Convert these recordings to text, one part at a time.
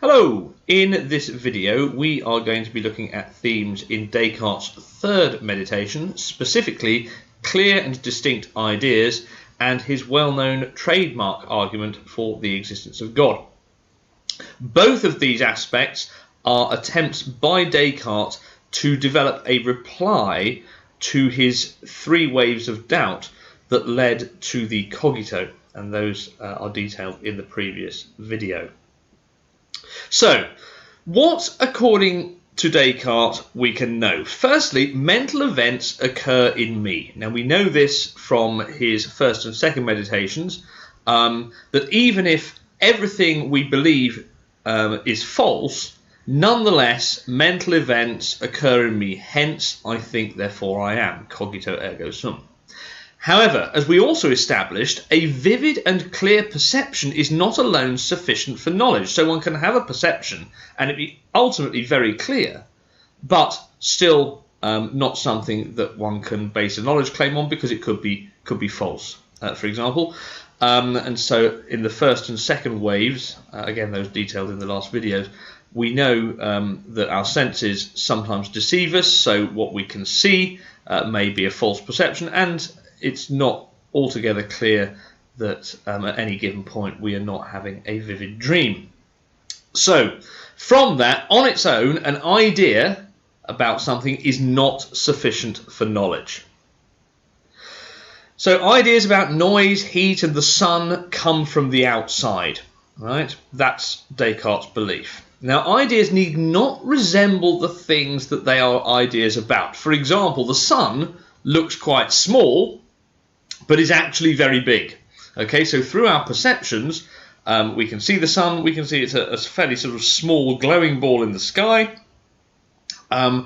Hello! In this video we are going to be looking at themes in Descartes' third meditation, specifically clear and distinct ideas and his well-known trademark argument for the existence of God. Both of these aspects are attempts by Descartes to develop a reply to his three waves of doubt that led to the cogito, and those are detailed in the previous video. So, what, according to Descartes, we can know? Firstly, mental events occur in me. Now, we know this from his first and second meditations, that even if everything we believe is false, nonetheless, mental events occur in me. Hence, I think, therefore I am. Cogito ergo sum. However, as we also established, a vivid and clear perception is not alone sufficient for knowledge. So one can have a perception and it be ultimately very clear, but still not something that one can base a knowledge claim on, because it could be false, for example. And so in the first and second waves, again those detailed in the last videos, we know that our senses sometimes deceive us. So what we can see may be a false perception, and it's not altogether clear that at any given point we are not having a vivid dream. So, from that, on its own, an idea about something is not sufficient for knowledge. So, ideas about noise, heat, and the sun come from the outside, right? That's Descartes' belief. Now, ideas need not resemble the things that they are ideas about. For example, the sun looks quite small, but is actually very big. Okay, so through our perceptions, we can see the sun, we can see it's a fairly sort of small glowing ball in the sky, but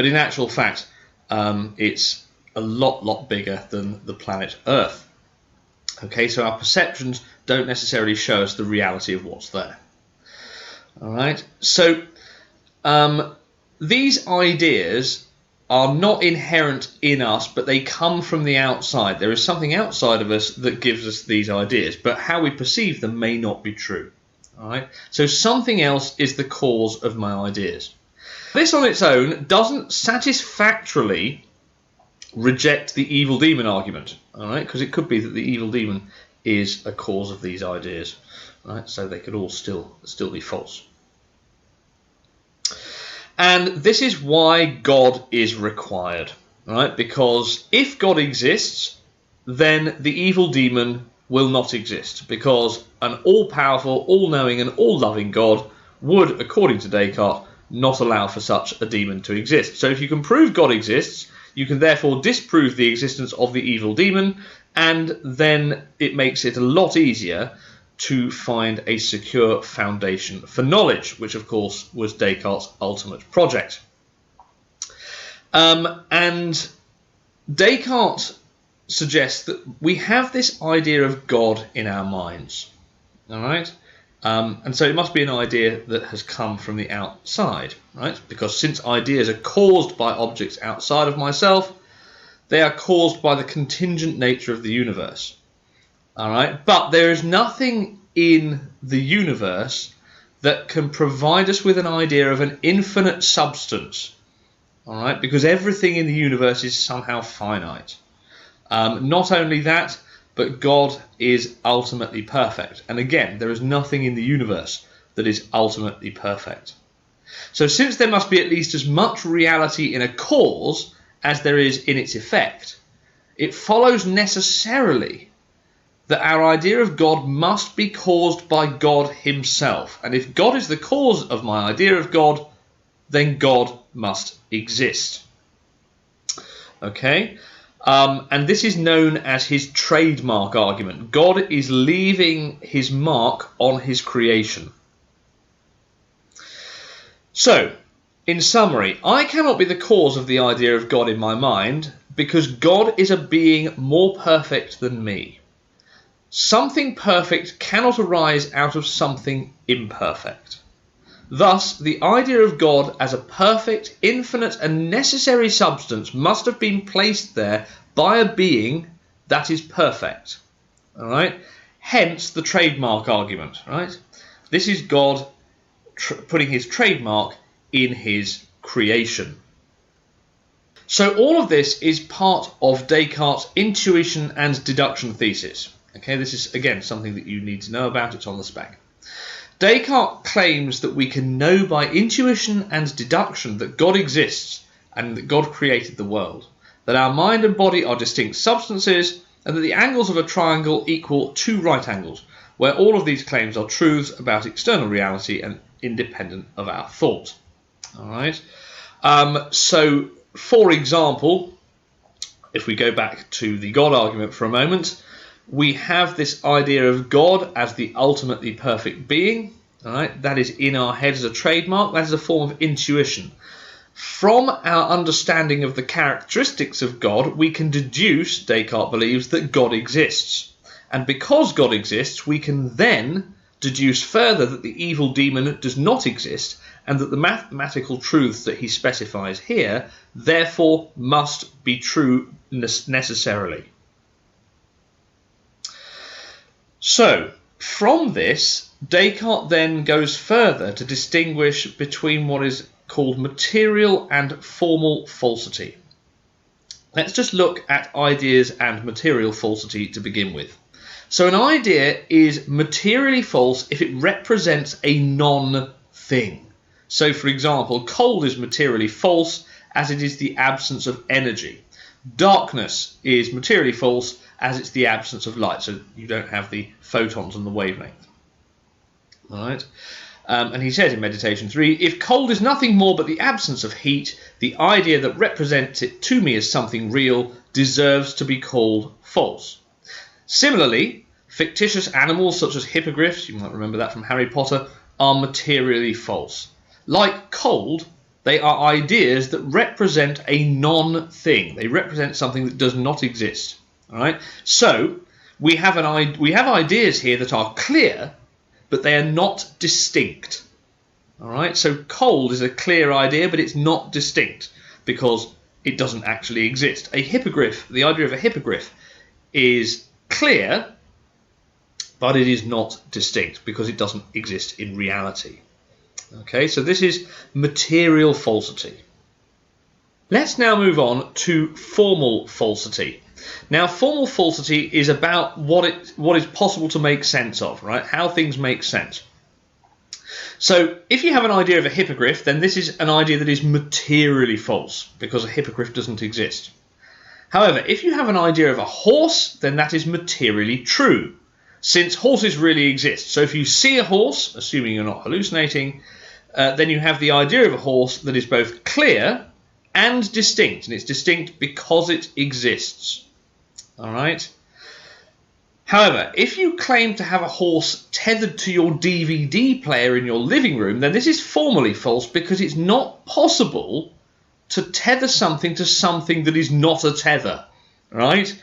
in actual fact, it's a lot bigger than the planet Earth. Okay, so our perceptions don't necessarily show us the reality of what's there. All right, so these ideas are not inherent in us, but they come from the outside. There is something outside of us that gives us these ideas, but how we perceive them may not be true. All right? So something else is the cause of my ideas. This on its own doesn't satisfactorily reject the evil demon argument, all right? Because it could be that the evil demon is a cause of these ideas, right? So they could all still be false. And this is why God is required, right? Because if God exists, then the evil demon will not exist, because an all-powerful, all-knowing and all-loving God would, according to Descartes, not allow for such a demon to exist. So if you can prove God exists, you can therefore disprove the existence of the evil demon, and then it makes it a lot easier to find a secure foundation for knowledge, which of course was Descartes' ultimate project. And Descartes suggests that we have this idea of God in our minds, all right? And so it must be an idea that has come from the outside, right? Because since ideas are caused by objects outside of myself, they are caused by the contingent nature of the universe. All right, but there is nothing in the universe that can provide us with an idea of an infinite substance. All right, because everything in the universe is somehow finite. Not only that, but God is ultimately perfect. And again, there is nothing in the universe that is ultimately perfect. So since there must be at least as much reality in a cause as there is in its effect, it follows necessarily that our idea of God must be caused by God himself. And if God is the cause of my idea of God, then God must exist. Okay? And this is known as his trademark argument. God is leaving his mark on his creation. So, in summary, I cannot be the cause of the idea of God in my mind, because God is a being more perfect than me. Something perfect cannot arise out of something imperfect. Thus, the idea of God as a perfect, infinite, and necessary substance must have been placed there by a being that is perfect. All right? Hence the trademark argument. Right? This is God putting his trademark in his creation. So all of this is part of Descartes' intuition and deduction thesis. Okay, this is again something that you need to know about. It's on the spec. Descartes claims that we can know by intuition and deduction that God exists and that God created the world, that our mind and body are distinct substances, and that the angles of a triangle equal 2 right angles, where all of these claims are truths about external reality and independent of our thought. All right. So, for example, if we go back to the God argument for a moment, we have this idea of God as the ultimately perfect being. All right, that is in our head as a trademark. That is a form of intuition. From our understanding of the characteristics of God, we can deduce, Descartes believes, that God exists. And because God exists, we can then deduce further that the evil demon does not exist, and that the mathematical truths that he specifies here, therefore, must be true necessarily. So, from this, Descartes then goes further to distinguish between what is called material and formal falsity. Let's just look at ideas and material falsity to begin with. So an idea is materially false if it represents a non-thing. So for example, cold is materially false as it is the absence of energy. Darkness is materially false as it's the absence of light, so you don't have the photons and the wavelength. All right. And he says in Meditation 3, if cold is nothing more but the absence of heat, the idea that represents it to me as something real deserves to be called false. Similarly, fictitious animals such as hippogriffs, you might remember that from Harry Potter, are materially false. Like cold, they are ideas that represent a non-thing. They represent something that does not exist. All right? So we have ideas here that are clear, but they are not distinct. All right, so cold is a clear idea, but it's not distinct because it doesn't actually exist. A hippogriff, the idea of a hippogriff is clear, but it is not distinct because it doesn't exist in reality. Okay, so this is material falsity. Let's now move on to formal falsity. Now, formal falsity is about what is possible to make sense of, right? How things make sense. So, if you have an idea of a hippogriff, then this is an idea that is materially false because a hippogriff doesn't exist. However, if you have an idea of a horse, then that is materially true, since horses really exist. So, if you see a horse, assuming you're not hallucinating, then you have the idea of a horse that is both clear and distinct, and it's distinct because it exists. All right. However, if you claim to have a horse tethered to your DVD player in your living room, then this is formally false because it's not possible to tether something to something that is not a tether, right?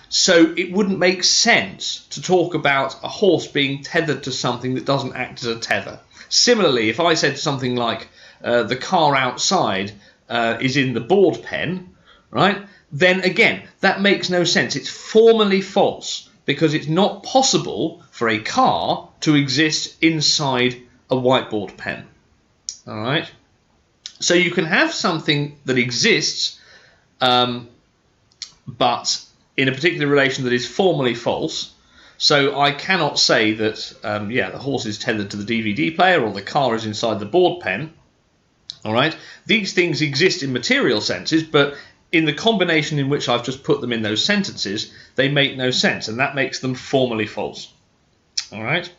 So it wouldn't make sense to talk about a horse being tethered to something that doesn't act as a tether. Similarly, if I said something like the car outside is in the board pen, right? Then again, that makes no sense. It's formally false because it's not possible for a car to exist inside a whiteboard pen. All right. So you can have something that exists, but in a particular relation that is formally false. So I cannot say that, the horse is tethered to the DVD player or the car is inside the board pen. All right. These things exist in material senses, but in the combination in which I've just put them in those sentences, they make no sense, and that makes them formally false. All right?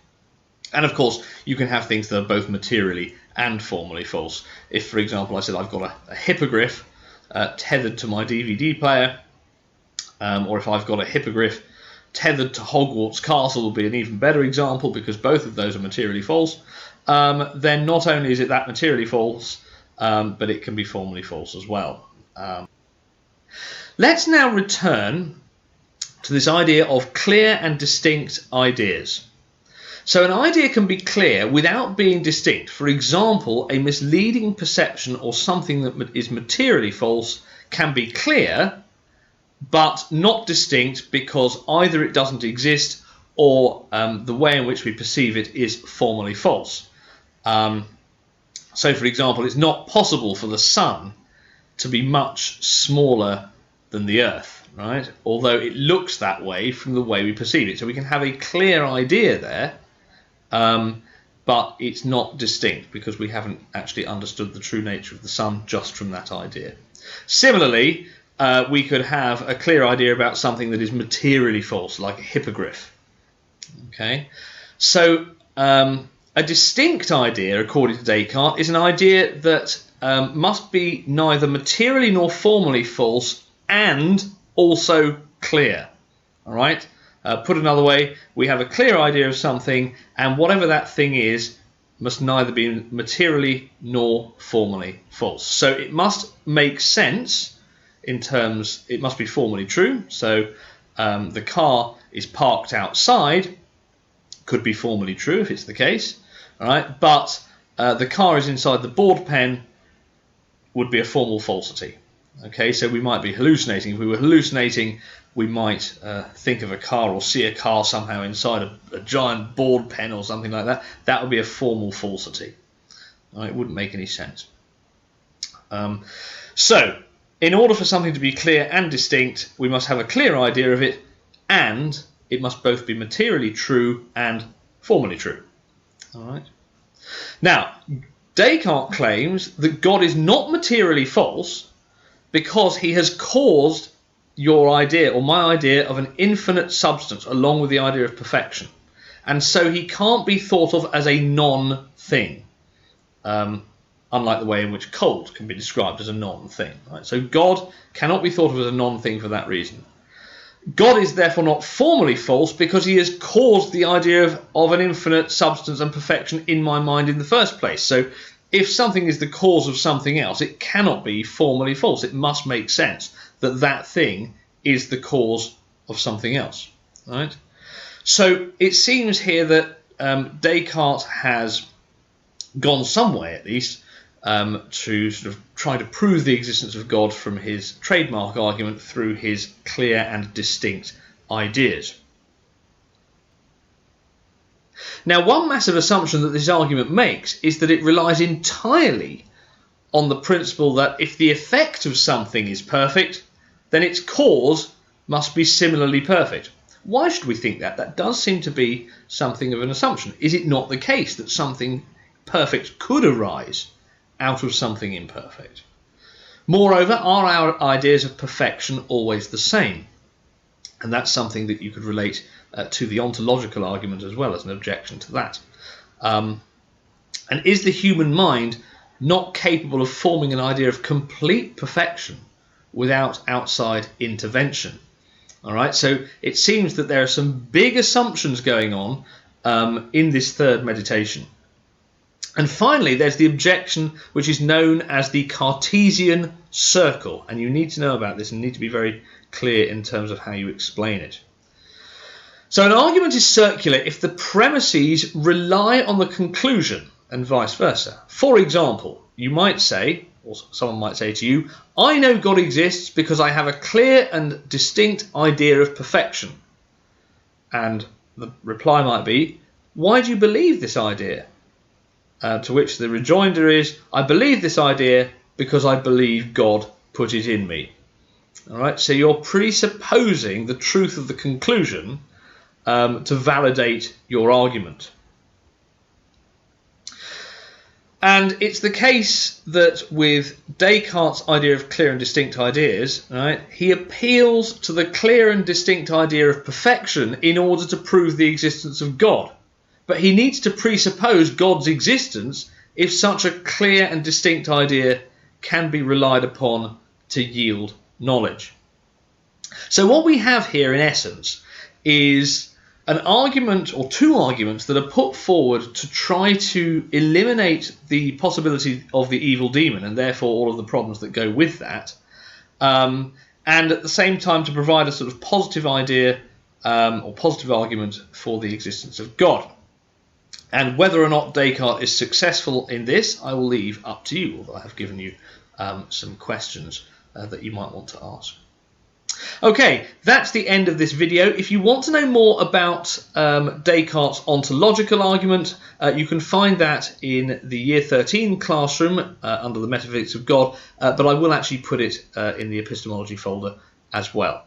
And of course, you can have things that are both materially and formally false. If, for example, I said I've got a hippogriff tethered to my DVD player, or if I've got a hippogriff tethered to Hogwarts Castle, will be an even better example because both of those are materially false, then not only is it that materially false, but it can be formally false as well. Let's now return to this idea of clear and distinct ideas. So an idea can be clear without being distinct. For example, a misleading perception or something that is materially false can be clear, but not distinct because either it doesn't exist or the way in which we perceive it is formally false. So, for example, it's not possible for the sun to be much smaller than the Earth, right? Although it looks that way from the way we perceive it. So we can have a clear idea there, but it's not distinct because we haven't actually understood the true nature of the sun just from that idea. Similarly, we could have a clear idea about something that is materially false, like a hippogriff. Okay, so a distinct idea, according to Descartes, is an idea that must be neither materially nor formally false and also clear. All right. Put another way, we have a clear idea of something, and whatever that thing is must neither be materially nor formally false. So it must make sense in terms, it must be formally true. So the car is parked outside, could be formally true if it's the case, all right? But the car is inside the board pen would be a formal falsity. Okay, so we might be hallucinating. If we were hallucinating, we might think of a car or see a car somehow inside a giant board pen or something like that. That would be a formal falsity. It wouldn't make any sense. So, in order for something to be clear and distinct, we must have a clear idea of it, and it must both be materially true and formally true. All right. Now, Descartes claims that God is not materially false because he has caused your idea or my idea of an infinite substance along with the idea of perfection. And so he can't be thought of as a non-thing, unlike the way in which cold can be described as a non-thing. Right? So God cannot be thought of as a non-thing for that reason. God is therefore not formally false because he has caused the idea of an infinite substance and perfection in my mind in the first place. So if something is the cause of something else, it cannot be formally false. It must make sense that that thing is the cause of something else. Right? So it seems here that Descartes has gone some way, at least, to sort of try to prove the existence of God from his trademark argument through his clear and distinct ideas. Now, one massive assumption that this argument makes is that it relies entirely on the principle that if the effect of something is perfect, then its cause must be similarly perfect. Why should we think that? That does seem to be something of an assumption. Is it not the case that something perfect could arise out of something imperfect? Moreover, are our ideas of perfection always the same? And that's something that you could relate to the ontological argument as well as an objection to that. And is the human mind not capable of forming an idea of complete perfection without outside intervention? All right, so it seems that there are some big assumptions going on in this third meditation. And finally, there's the objection which is known as the Cartesian circle. And you need to know about this and need to be very clear in terms of how you explain it. So an argument is circular if the premises rely on the conclusion and vice versa. For example, you might say, or someone might say to you, I know God exists because I have a clear and distinct idea of perfection. And the reply might be, why do you believe this idea? To which the rejoinder is, I believe this idea because I believe God put it in me. All right, so you're presupposing the truth of the conclusion to validate your argument. And it's the case that with Descartes' idea of clear and distinct ideas, right, he appeals to the clear and distinct idea of perfection in order to prove the existence of God. But he needs to presuppose God's existence if such a clear and distinct idea can be relied upon to yield knowledge. So what we have here in essence is an argument or two arguments that are put forward to try to eliminate the possibility of the evil demon and therefore all of the problems that go with that, and at the same time to provide a sort of positive idea or positive argument for the existence of God. And whether or not Descartes is successful in this, I will leave up to you, although I have given you some questions that you might want to ask. Okay, that's the end of this video. If you want to know more about Descartes' ontological argument, you can find that in the Year 13 classroom under the Metaphysics of God, but I will actually put it in the epistemology folder as well.